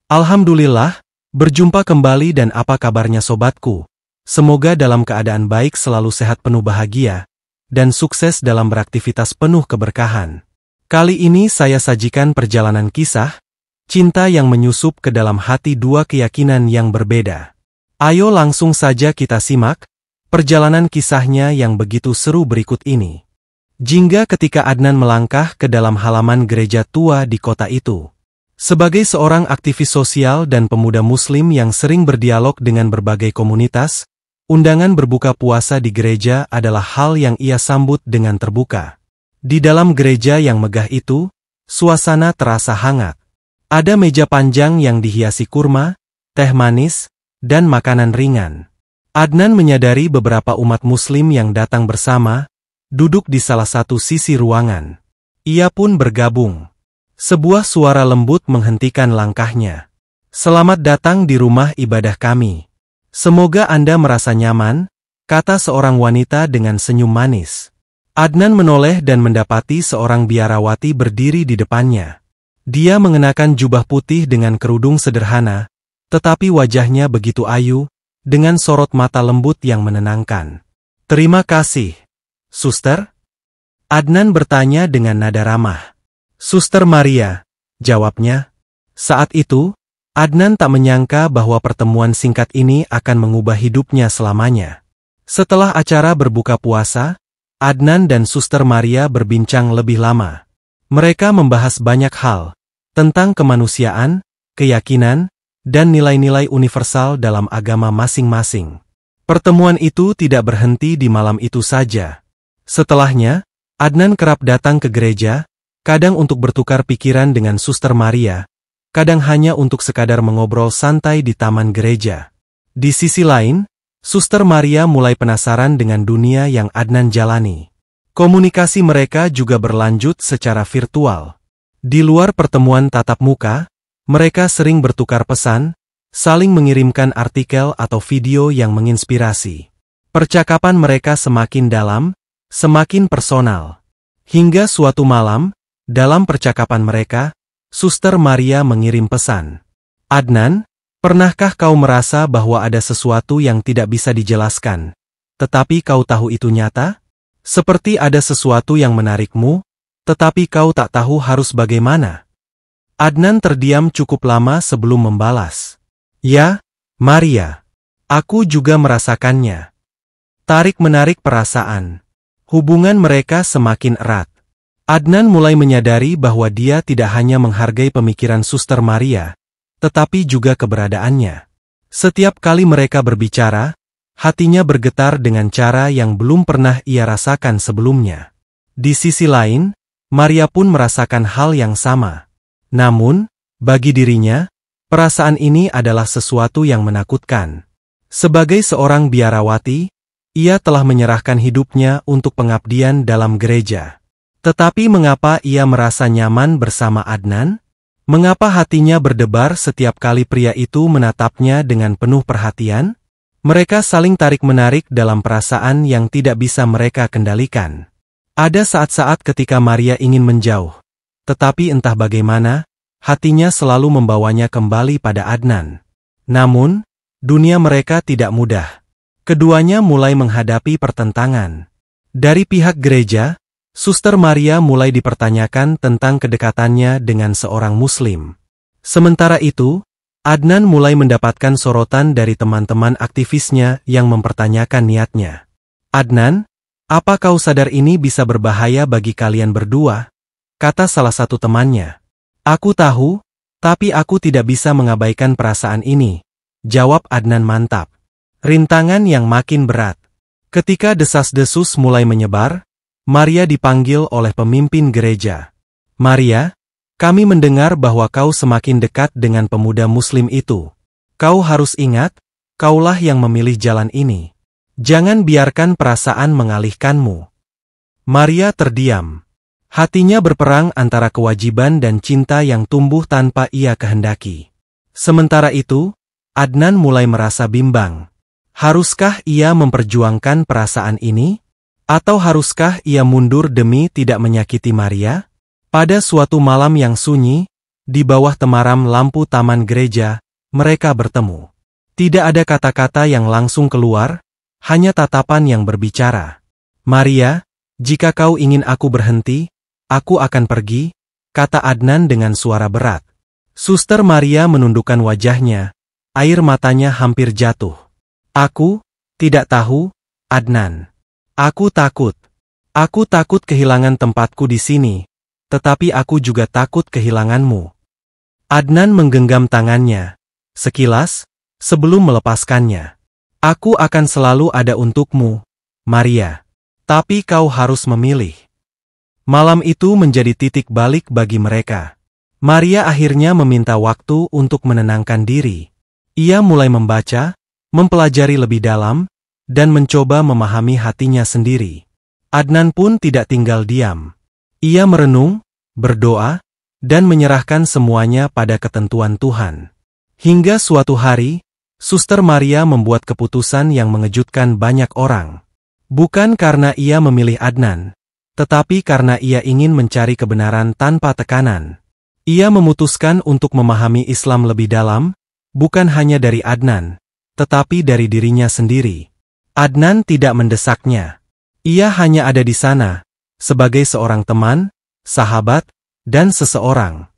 Alhamdulillah, berjumpa kembali dan apa kabarnya sobatku? Semoga dalam keadaan baik selalu sehat penuh bahagia, dan sukses dalam beraktivitas penuh keberkahan. Kali ini saya sajikan perjalanan kisah, cinta yang menyusup ke dalam hati dua keyakinan yang berbeda. Ayo langsung saja kita simak, perjalanan kisahnya yang begitu seru berikut ini. Jingga ketika Adnan melangkah ke dalam halaman gereja tua di kota itu. Sebagai seorang aktivis sosial dan pemuda muslim yang sering berdialog dengan berbagai komunitas, undangan berbuka puasa di gereja adalah hal yang ia sambut dengan terbuka. Di dalam gereja yang megah itu, suasana terasa hangat. Ada meja panjang yang dihiasi kurma, teh manis, dan makanan ringan. Adnan menyadari beberapa umat muslim yang datang bersama, duduk di salah satu sisi ruangan. Ia pun bergabung. Sebuah suara lembut menghentikan langkahnya. "Selamat datang di rumah ibadah kami. Semoga Anda merasa nyaman," kata seorang wanita dengan senyum manis. Adnan menoleh dan mendapati seorang biarawati berdiri di depannya. Dia mengenakan jubah putih dengan kerudung sederhana, tetapi wajahnya begitu ayu, dengan sorot mata lembut yang menenangkan. "Terima kasih, Suster?" Adnan bertanya dengan nada ramah. "Suster Maria," jawabnya. Saat itu, Adnan tak menyangka bahwa pertemuan singkat ini akan mengubah hidupnya selamanya. Setelah acara berbuka puasa, Adnan dan Suster Maria berbincang lebih lama. Mereka membahas banyak hal, tentang kemanusiaan, keyakinan, dan nilai-nilai universal dalam agama masing-masing. Pertemuan itu tidak berhenti di malam itu saja. Setelahnya, Adnan kerap datang ke gereja, kadang untuk bertukar pikiran dengan Suster Maria, kadang hanya untuk sekadar mengobrol santai di taman gereja. Di sisi lain, Suster Maria mulai penasaran dengan dunia yang Adnan jalani. Komunikasi mereka juga berlanjut secara virtual. Di luar pertemuan tatap muka, mereka sering bertukar pesan, saling mengirimkan artikel atau video yang menginspirasi. Percakapan mereka semakin dalam, semakin personal. Hingga suatu malam, dalam percakapan mereka, Suster Maria mengirim pesan. "Adnan, pernahkah kau merasa bahwa ada sesuatu yang tidak bisa dijelaskan, tetapi kau tahu itu nyata? Seperti ada sesuatu yang menarikmu, tetapi kau tak tahu harus bagaimana?" Adnan terdiam cukup lama sebelum membalas. "Ya, Maria. Aku juga merasakannya." Tarik-menarik perasaan. Hubungan mereka semakin erat. Adnan mulai menyadari bahwa dia tidak hanya menghargai pemikiran Suster Maria, tetapi juga keberadaannya. Setiap kali mereka berbicara, hatinya bergetar dengan cara yang belum pernah ia rasakan sebelumnya. Di sisi lain, Maria pun merasakan hal yang sama. Namun, bagi dirinya, perasaan ini adalah sesuatu yang menakutkan. Sebagai seorang biarawati, ia telah menyerahkan hidupnya untuk pengabdian dalam gereja. Tetapi mengapa ia merasa nyaman bersama Adnan? Mengapa hatinya berdebar setiap kali pria itu menatapnya dengan penuh perhatian? Mereka saling tarik-menarik dalam perasaan yang tidak bisa mereka kendalikan. Ada saat-saat ketika Maria ingin menjauh, tetapi entah bagaimana, hatinya selalu membawanya kembali pada Adnan. Namun, dunia mereka tidak mudah. Keduanya mulai menghadapi pertentangan. Dari pihak gereja, Suster Maria mulai dipertanyakan tentang kedekatannya dengan seorang Muslim. Sementara itu, Adnan mulai mendapatkan sorotan dari teman-teman aktivisnya yang mempertanyakan niatnya. "Adnan, apa kau sadar ini bisa berbahaya bagi kalian berdua?" kata salah satu temannya. "Aku tahu, tapi aku tidak bisa mengabaikan perasaan ini," jawab Adnan mantap. Rintangan yang makin berat. Ketika desas-desus mulai menyebar, Maria dipanggil oleh pemimpin gereja. "Maria, kami mendengar bahwa kau semakin dekat dengan pemuda Muslim itu. Kau harus ingat, kaulah yang memilih jalan ini. Jangan biarkan perasaan mengalihkanmu." Maria terdiam. Hatinya berperang antara kewajiban dan cinta yang tumbuh tanpa ia kehendaki. Sementara itu, Adnan mulai merasa bimbang. Haruskah ia memperjuangkan perasaan ini? Atau haruskah ia mundur demi tidak menyakiti Maria? Pada suatu malam yang sunyi, di bawah temaram lampu taman gereja, mereka bertemu. Tidak ada kata-kata yang langsung keluar, hanya tatapan yang berbicara. "Maria, jika kau ingin aku berhenti, aku akan pergi," kata Adnan dengan suara berat. Suster Maria menundukkan wajahnya, air matanya hampir jatuh. "Aku tidak tahu, Adnan. Aku takut. Aku takut kehilangan tempatku di sini, tetapi aku juga takut kehilanganmu." Adnan menggenggam tangannya, sekilas, sebelum melepaskannya. "Aku akan selalu ada untukmu, Maria. Tapi kau harus memilih." Malam itu menjadi titik balik bagi mereka. Maria akhirnya meminta waktu untuk menenangkan diri. Ia mulai membaca, mempelajari lebih dalam, dan mencoba memahami hatinya sendiri. Adnan pun tidak tinggal diam. Ia merenung, berdoa, dan menyerahkan semuanya pada ketentuan Tuhan. Hingga suatu hari, Suster Maria membuat keputusan yang mengejutkan banyak orang. Bukan karena ia memilih Adnan, tetapi karena ia ingin mencari kebenaran tanpa tekanan. Ia memutuskan untuk memahami Islam lebih dalam, bukan hanya dari Adnan, tetapi dari dirinya sendiri. Adnan tidak mendesaknya. Ia hanya ada di sana, sebagai seorang teman, sahabat, dan seseorang.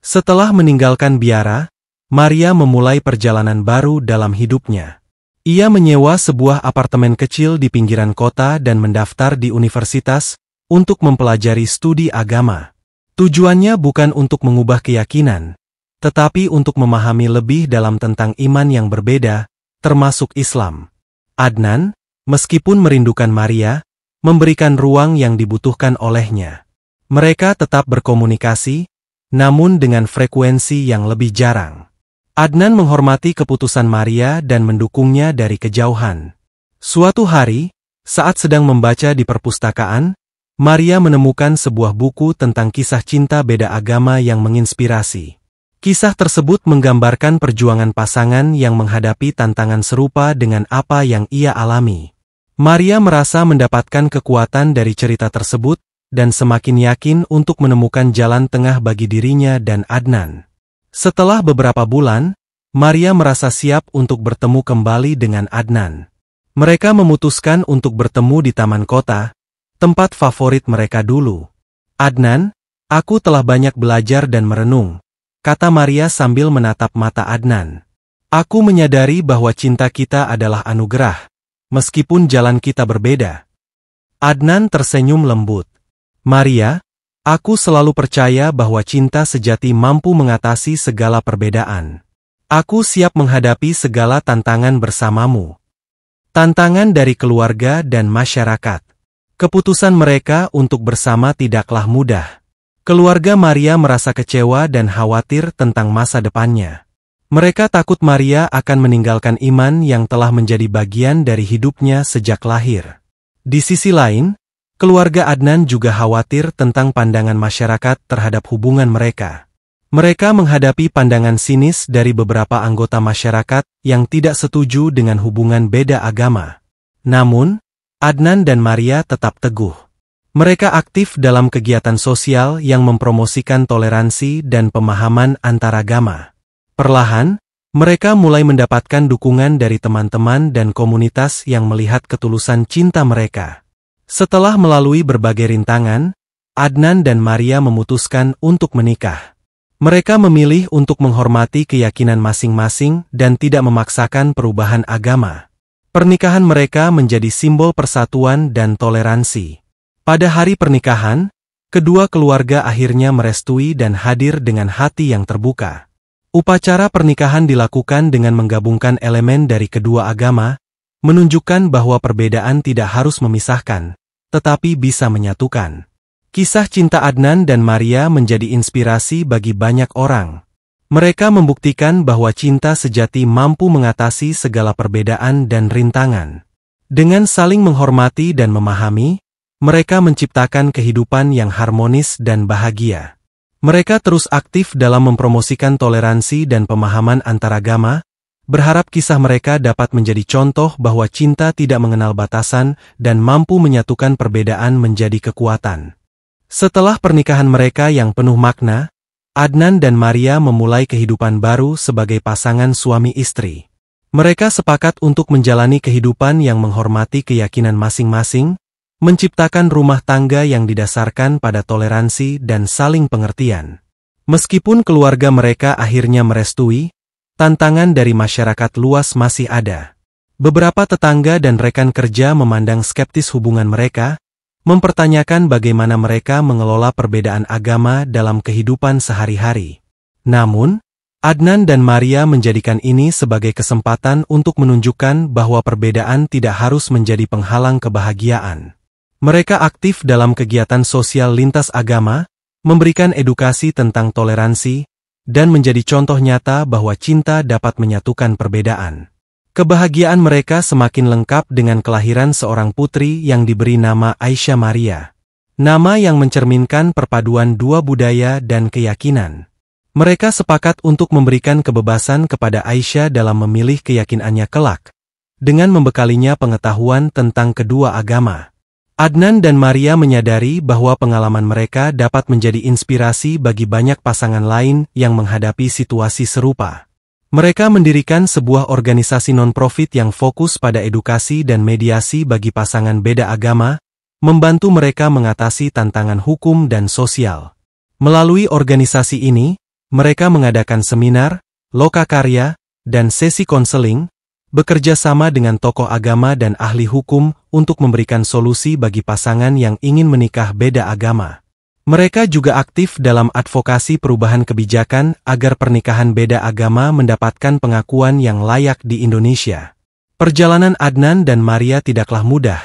Setelah meninggalkan biara, Maria memulai perjalanan baru dalam hidupnya. Ia menyewa sebuah apartemen kecil di pinggiran kota dan mendaftar di universitas untuk mempelajari studi agama. Tujuannya bukan untuk mengubah keyakinan, tetapi untuk memahami lebih dalam tentang iman yang berbeda, termasuk Islam. Adnan, meskipun merindukan Maria, memberikan ruang yang dibutuhkan olehnya. Mereka tetap berkomunikasi, namun dengan frekuensi yang lebih jarang. Adnan menghormati keputusan Maria dan mendukungnya dari kejauhan. Suatu hari, saat sedang membaca di perpustakaan, Maria menemukan sebuah buku tentang kisah cinta beda agama yang menginspirasi. Kisah tersebut menggambarkan perjuangan pasangan yang menghadapi tantangan serupa dengan apa yang ia alami. Maria merasa mendapatkan kekuatan dari cerita tersebut dan semakin yakin untuk menemukan jalan tengah bagi dirinya dan Adnan. Setelah beberapa bulan, Maria merasa siap untuk bertemu kembali dengan Adnan. Mereka memutuskan untuk bertemu di taman kota, tempat favorit mereka dulu. "Adnan, aku telah banyak belajar dan merenung," kata Maria sambil menatap mata Adnan. "Aku menyadari bahwa cinta kita adalah anugerah, meskipun jalan kita berbeda." Adnan tersenyum lembut. "Maria, aku selalu percaya bahwa cinta sejati mampu mengatasi segala perbedaan. Aku siap menghadapi segala tantangan bersamamu." Tantangan dari keluarga dan masyarakat. Keputusan mereka untuk bersama tidaklah mudah. Keluarga Maria merasa kecewa dan khawatir tentang masa depannya. Mereka takut Maria akan meninggalkan iman yang telah menjadi bagian dari hidupnya sejak lahir. Di sisi lain, keluarga Adnan juga khawatir tentang pandangan masyarakat terhadap hubungan mereka. Mereka menghadapi pandangan sinis dari beberapa anggota masyarakat yang tidak setuju dengan hubungan beda agama. Namun, Adnan dan Maria tetap teguh. Mereka aktif dalam kegiatan sosial yang mempromosikan toleransi dan pemahaman antaragama. Perlahan, mereka mulai mendapatkan dukungan dari teman-teman dan komunitas yang melihat ketulusan cinta mereka. Setelah melalui berbagai rintangan, Adnan dan Maria memutuskan untuk menikah. Mereka memilih untuk menghormati keyakinan masing-masing dan tidak memaksakan perubahan agama. Pernikahan mereka menjadi simbol persatuan dan toleransi. Pada hari pernikahan, kedua keluarga akhirnya merestui dan hadir dengan hati yang terbuka. Upacara pernikahan dilakukan dengan menggabungkan elemen dari kedua agama, menunjukkan bahwa perbedaan tidak harus memisahkan, tetapi bisa menyatukan. Kisah cinta Adnan dan Maria menjadi inspirasi bagi banyak orang. Mereka membuktikan bahwa cinta sejati mampu mengatasi segala perbedaan dan rintangan. Dengan saling menghormati dan memahami, mereka menciptakan kehidupan yang harmonis dan bahagia. Mereka terus aktif dalam mempromosikan toleransi dan pemahaman antaragama, berharap kisah mereka dapat menjadi contoh bahwa cinta tidak mengenal batasan dan mampu menyatukan perbedaan menjadi kekuatan. Setelah pernikahan mereka yang penuh makna, Adnan dan Maria memulai kehidupan baru sebagai pasangan suami istri. Mereka sepakat untuk menjalani kehidupan yang menghormati keyakinan masing-masing, menciptakan rumah tangga yang didasarkan pada toleransi dan saling pengertian. Meskipun keluarga mereka akhirnya merestui, tantangan dari masyarakat luas masih ada. Beberapa tetangga dan rekan kerja memandang skeptis hubungan mereka, mempertanyakan bagaimana mereka mengelola perbedaan agama dalam kehidupan sehari-hari. Namun, Adnan dan Maria menjadikan ini sebagai kesempatan untuk menunjukkan bahwa perbedaan tidak harus menjadi penghalang kebahagiaan. Mereka aktif dalam kegiatan sosial lintas agama, memberikan edukasi tentang toleransi, dan menjadi contoh nyata bahwa cinta dapat menyatukan perbedaan. Kebahagiaan mereka semakin lengkap dengan kelahiran seorang putri yang diberi nama Aisyah Maria. Nama yang mencerminkan perpaduan dua budaya dan keyakinan. Mereka sepakat untuk memberikan kebebasan kepada Aisyah dalam memilih keyakinannya kelak, dengan membekalinya pengetahuan tentang kedua agama. Adnan dan Maria menyadari bahwa pengalaman mereka dapat menjadi inspirasi bagi banyak pasangan lain yang menghadapi situasi serupa. Mereka mendirikan sebuah organisasi non-profit yang fokus pada edukasi dan mediasi bagi pasangan beda agama, membantu mereka mengatasi tantangan hukum dan sosial. Melalui organisasi ini, mereka mengadakan seminar, lokakarya, dan sesi konseling, bekerja sama dengan tokoh agama dan ahli hukum untuk memberikan solusi bagi pasangan yang ingin menikah beda agama. Mereka juga aktif dalam advokasi perubahan kebijakan agar pernikahan beda agama mendapatkan pengakuan yang layak di Indonesia. Perjalanan Adnan dan Maria tidaklah mudah,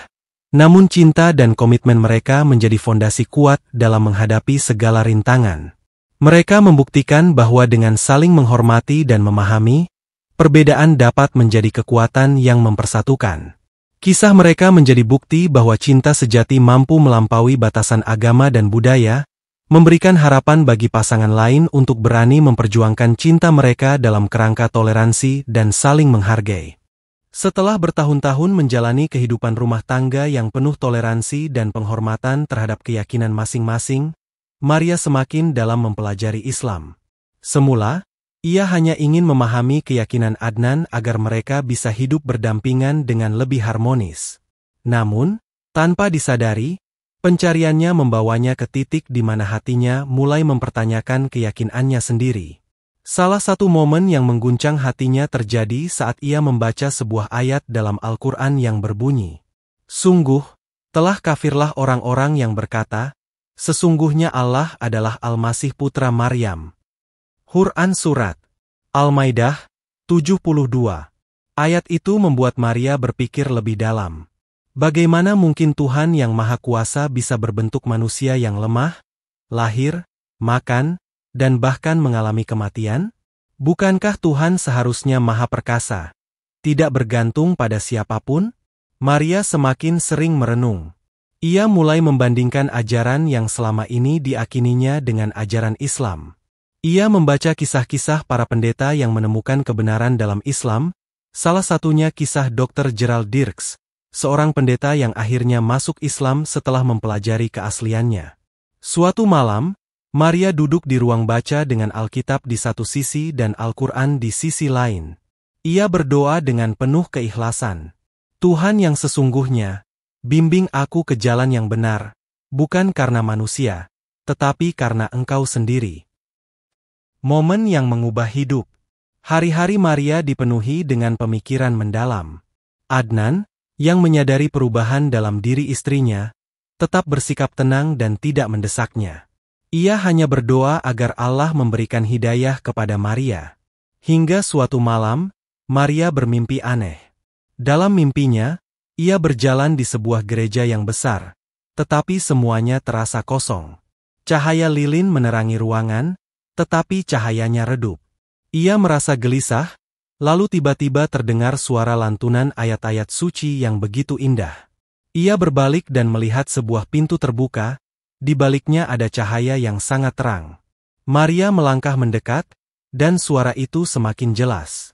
namun cinta dan komitmen mereka menjadi fondasi kuat dalam menghadapi segala rintangan. Mereka membuktikan bahwa dengan saling menghormati dan memahami, perbedaan dapat menjadi kekuatan yang mempersatukan. Kisah mereka menjadi bukti bahwa cinta sejati mampu melampaui batasan agama dan budaya, memberikan harapan bagi pasangan lain untuk berani memperjuangkan cinta mereka dalam kerangka toleransi dan saling menghargai. Setelah bertahun-tahun menjalani kehidupan rumah tangga yang penuh toleransi dan penghormatan terhadap keyakinan masing-masing, Maria semakin dalam mempelajari Islam. Semula, ia hanya ingin memahami keyakinan Adnan agar mereka bisa hidup berdampingan dengan lebih harmonis. Namun, tanpa disadari, pencariannya membawanya ke titik di mana hatinya mulai mempertanyakan keyakinannya sendiri. Salah satu momen yang mengguncang hatinya terjadi saat ia membaca sebuah ayat dalam Al-Quran yang berbunyi, "Sungguh, telah kafirlah orang-orang yang berkata, sesungguhnya Allah adalah Al-Masih putra Maryam." Quran Surat Al-Maidah 72. Ayat itu membuat Maria berpikir lebih dalam. Bagaimana mungkin Tuhan yang Maha Kuasa bisa berbentuk manusia yang lemah, lahir, makan, dan bahkan mengalami kematian? Bukankah Tuhan seharusnya Maha Perkasa, tidak bergantung pada siapapun? Maria semakin sering merenung. Ia mulai membandingkan ajaran yang selama ini diakininya dengan ajaran Islam. Ia membaca kisah-kisah para pendeta yang menemukan kebenaran dalam Islam, salah satunya kisah Dr. Gerald Dirks, seorang pendeta yang akhirnya masuk Islam setelah mempelajari keasliannya. Suatu malam, Maria duduk di ruang baca dengan Alkitab di satu sisi dan Al-Quran di sisi lain. Ia berdoa dengan penuh keikhlasan. Tuhan yang sesungguhnya, bimbing aku ke jalan yang benar, bukan karena manusia, tetapi karena Engkau sendiri. Momen yang mengubah hidup. Hari-hari Maria dipenuhi dengan pemikiran mendalam. Adnan, yang menyadari perubahan dalam diri istrinya, tetap bersikap tenang dan tidak mendesaknya. Ia hanya berdoa agar Allah memberikan hidayah kepada Maria. Hingga suatu malam, Maria bermimpi aneh. Dalam mimpinya, ia berjalan di sebuah gereja yang besar, tetapi semuanya terasa kosong. Cahaya lilin menerangi ruangan, tetapi cahayanya redup. Ia merasa gelisah, lalu tiba-tiba terdengar suara lantunan ayat-ayat suci yang begitu indah. Ia berbalik dan melihat sebuah pintu terbuka, di baliknya ada cahaya yang sangat terang. Maria melangkah mendekat, dan suara itu semakin jelas.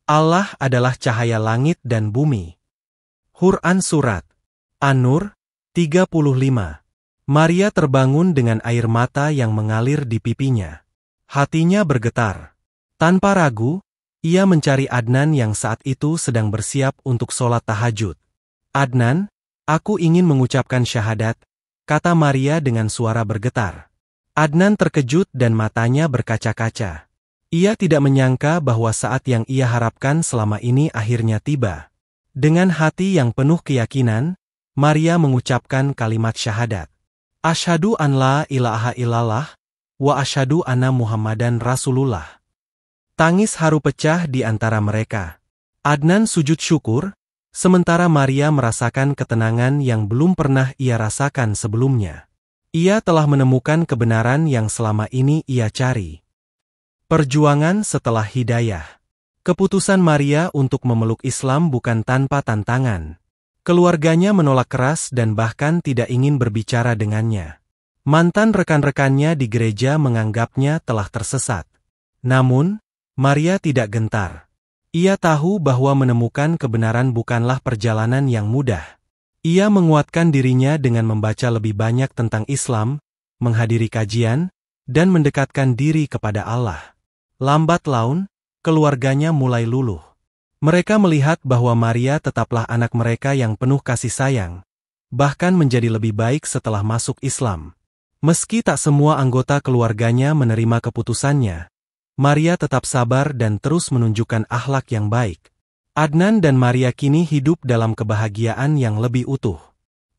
Allah adalah cahaya langit dan bumi. Quran Surat An-Nur 35. Maria terbangun dengan air mata yang mengalir di pipinya. Hatinya bergetar. Tanpa ragu, ia mencari Adnan yang saat itu sedang bersiap untuk sholat tahajud. "Adnan, aku ingin mengucapkan syahadat," kata Maria dengan suara bergetar. Adnan terkejut dan matanya berkaca-kaca. Ia tidak menyangka bahwa saat yang ia harapkan selama ini akhirnya tiba. Dengan hati yang penuh keyakinan, Maria mengucapkan kalimat syahadat. "Asyhadu an la ilaha illallah, wa asyhadu anna Muhammadan Rasulullah." Tangis haru pecah di antara mereka. Adnan sujud syukur, sementara Maria merasakan ketenangan yang belum pernah ia rasakan sebelumnya. Ia telah menemukan kebenaran yang selama ini ia cari. Perjuangan setelah hidayah. Keputusan Maria untuk memeluk Islam bukan tanpa tantangan. Keluarganya menolak keras dan bahkan tidak ingin berbicara dengannya. Mantan rekan-rekannya di gereja menganggapnya telah tersesat. Namun, Maria tidak gentar. Ia tahu bahwa menemukan kebenaran bukanlah perjalanan yang mudah. Ia menguatkan dirinya dengan membaca lebih banyak tentang Islam, menghadiri kajian, dan mendekatkan diri kepada Allah. Lambat laun, keluarganya mulai luluh. Mereka melihat bahwa Maria tetaplah anak mereka yang penuh kasih sayang, bahkan menjadi lebih baik setelah masuk Islam. Meski tak semua anggota keluarganya menerima keputusannya, Maria tetap sabar dan terus menunjukkan akhlak yang baik. Adnan dan Maria kini hidup dalam kebahagiaan yang lebih utuh.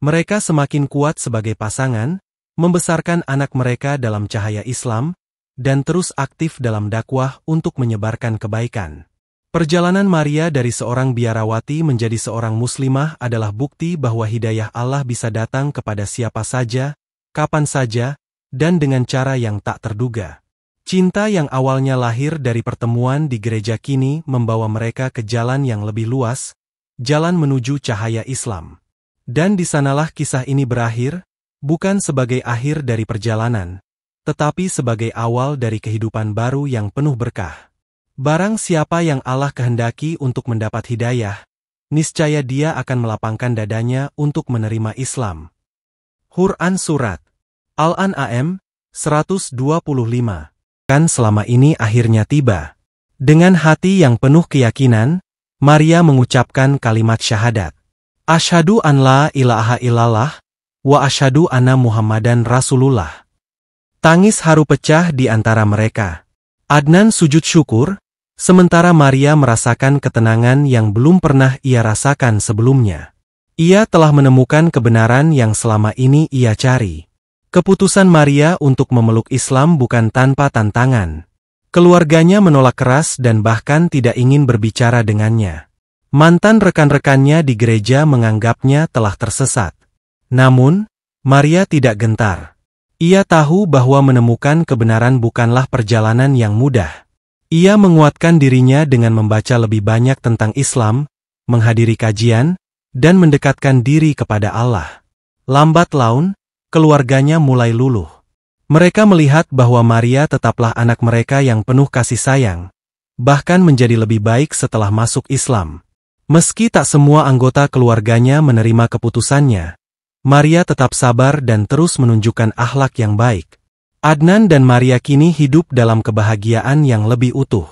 Mereka semakin kuat sebagai pasangan, membesarkan anak mereka dalam cahaya Islam, dan terus aktif dalam dakwah untuk menyebarkan kebaikan. Perjalanan Maria dari seorang biarawati menjadi seorang muslimah adalah bukti bahwa hidayah Allah bisa datang kepada siapa saja, kapan saja, dan dengan cara yang tak terduga. Cinta yang awalnya lahir dari pertemuan di gereja kini membawa mereka ke jalan yang lebih luas, jalan menuju cahaya Islam. Dan di sanalah kisah ini berakhir, bukan sebagai akhir dari perjalanan, tetapi sebagai awal dari kehidupan baru yang penuh berkah. Barang siapa yang Allah kehendaki untuk mendapat hidayah, niscaya dia akan melapangkan dadanya untuk menerima Islam. Quran Surat Al-An'am 125. Kan selama ini akhirnya tiba. Dengan hati yang penuh keyakinan, Maria mengucapkan kalimat syahadat. "Asyhadu an la ilaha illallah, wa asyhadu anna Muhammadan Rasulullah." Tangis haru pecah di antara mereka. Adnan sujud syukur, sementara Maria merasakan ketenangan yang belum pernah ia rasakan sebelumnya. Ia telah menemukan kebenaran yang selama ini ia cari. Keputusan Maria untuk memeluk Islam bukan tanpa tantangan. Keluarganya menolak keras dan bahkan tidak ingin berbicara dengannya. Mantan rekan-rekannya di gereja menganggapnya telah tersesat. Namun, Maria tidak gentar. Ia tahu bahwa menemukan kebenaran bukanlah perjalanan yang mudah. Ia menguatkan dirinya dengan membaca lebih banyak tentang Islam, menghadiri kajian, dan mendekatkan diri kepada Allah. Lambat laun, keluarganya mulai luluh. Mereka melihat bahwa Maria tetaplah anak mereka yang penuh kasih sayang, bahkan menjadi lebih baik setelah masuk Islam. Meski tak semua anggota keluarganya menerima keputusannya, Maria tetap sabar dan terus menunjukkan akhlak yang baik. Adnan dan Maria kini hidup dalam kebahagiaan yang lebih utuh.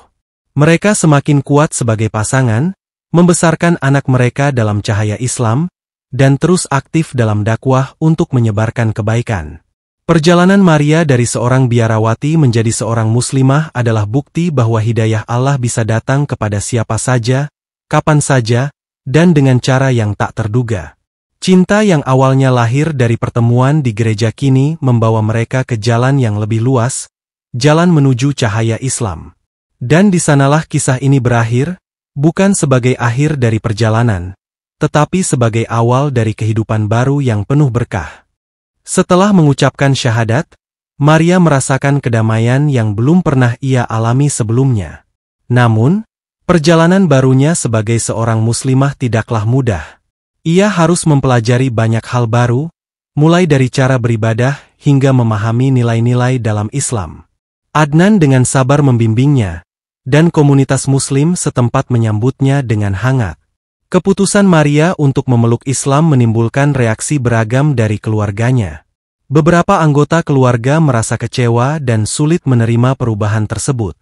Mereka semakin kuat sebagai pasangan, membesarkan anak mereka dalam cahaya Islam, dan terus aktif dalam dakwah untuk menyebarkan kebaikan. Perjalanan Maria dari seorang biarawati menjadi seorang muslimah adalah bukti bahwa hidayah Allah bisa datang kepada siapa saja, kapan saja, dan dengan cara yang tak terduga. Cinta yang awalnya lahir dari pertemuan di gereja kini membawa mereka ke jalan yang lebih luas, jalan menuju cahaya Islam. Dan di sanalah kisah ini berakhir, bukan sebagai akhir dari perjalanan, tetapi sebagai awal dari kehidupan baru yang penuh berkah. Setelah mengucapkan syahadat, Maria merasakan kedamaian yang belum pernah ia alami sebelumnya. Namun, perjalanan barunya sebagai seorang muslimah tidaklah mudah. Ia harus mempelajari banyak hal baru, mulai dari cara beribadah hingga memahami nilai-nilai dalam Islam. Adnan dengan sabar membimbingnya, dan komunitas muslim setempat menyambutnya dengan hangat. Keputusan Maria untuk memeluk Islam menimbulkan reaksi beragam dari keluarganya. Beberapa anggota keluarga merasa kecewa dan sulit menerima perubahan tersebut.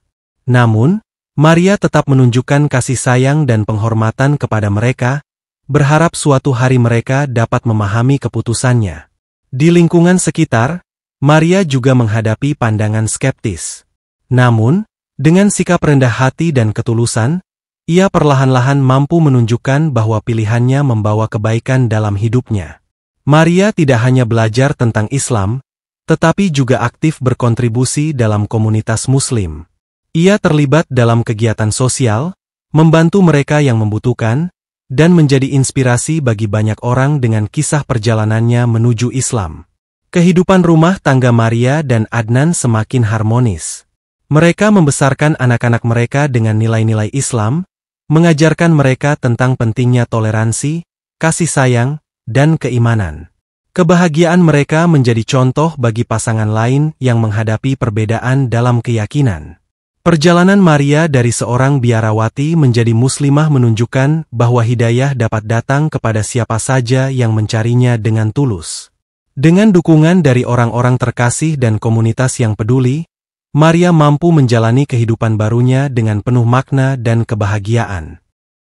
Namun, Maria tetap menunjukkan kasih sayang dan penghormatan kepada mereka, berharap suatu hari mereka dapat memahami keputusannya. Di lingkungan sekitar, Maria juga menghadapi pandangan skeptis. Namun, dengan sikap rendah hati dan ketulusan, ia perlahan-lahan mampu menunjukkan bahwa pilihannya membawa kebaikan dalam hidupnya. Maria tidak hanya belajar tentang Islam, tetapi juga aktif berkontribusi dalam komunitas Muslim. Ia terlibat dalam kegiatan sosial, membantu mereka yang membutuhkan, dan menjadi inspirasi bagi banyak orang dengan kisah perjalanannya menuju Islam. Kehidupan rumah tangga Maria dan Adnan semakin harmonis. Mereka membesarkan anak-anak mereka dengan nilai-nilai Islam, mengajarkan mereka tentang pentingnya toleransi, kasih sayang, dan keimanan. Kebahagiaan mereka menjadi contoh bagi pasangan lain yang menghadapi perbedaan dalam keyakinan. Perjalanan Maria dari seorang biarawati menjadi muslimah menunjukkan bahwa hidayah dapat datang kepada siapa saja yang mencarinya dengan tulus. Dengan dukungan dari orang-orang terkasih dan komunitas yang peduli, Maria mampu menjalani kehidupan barunya dengan penuh makna dan kebahagiaan.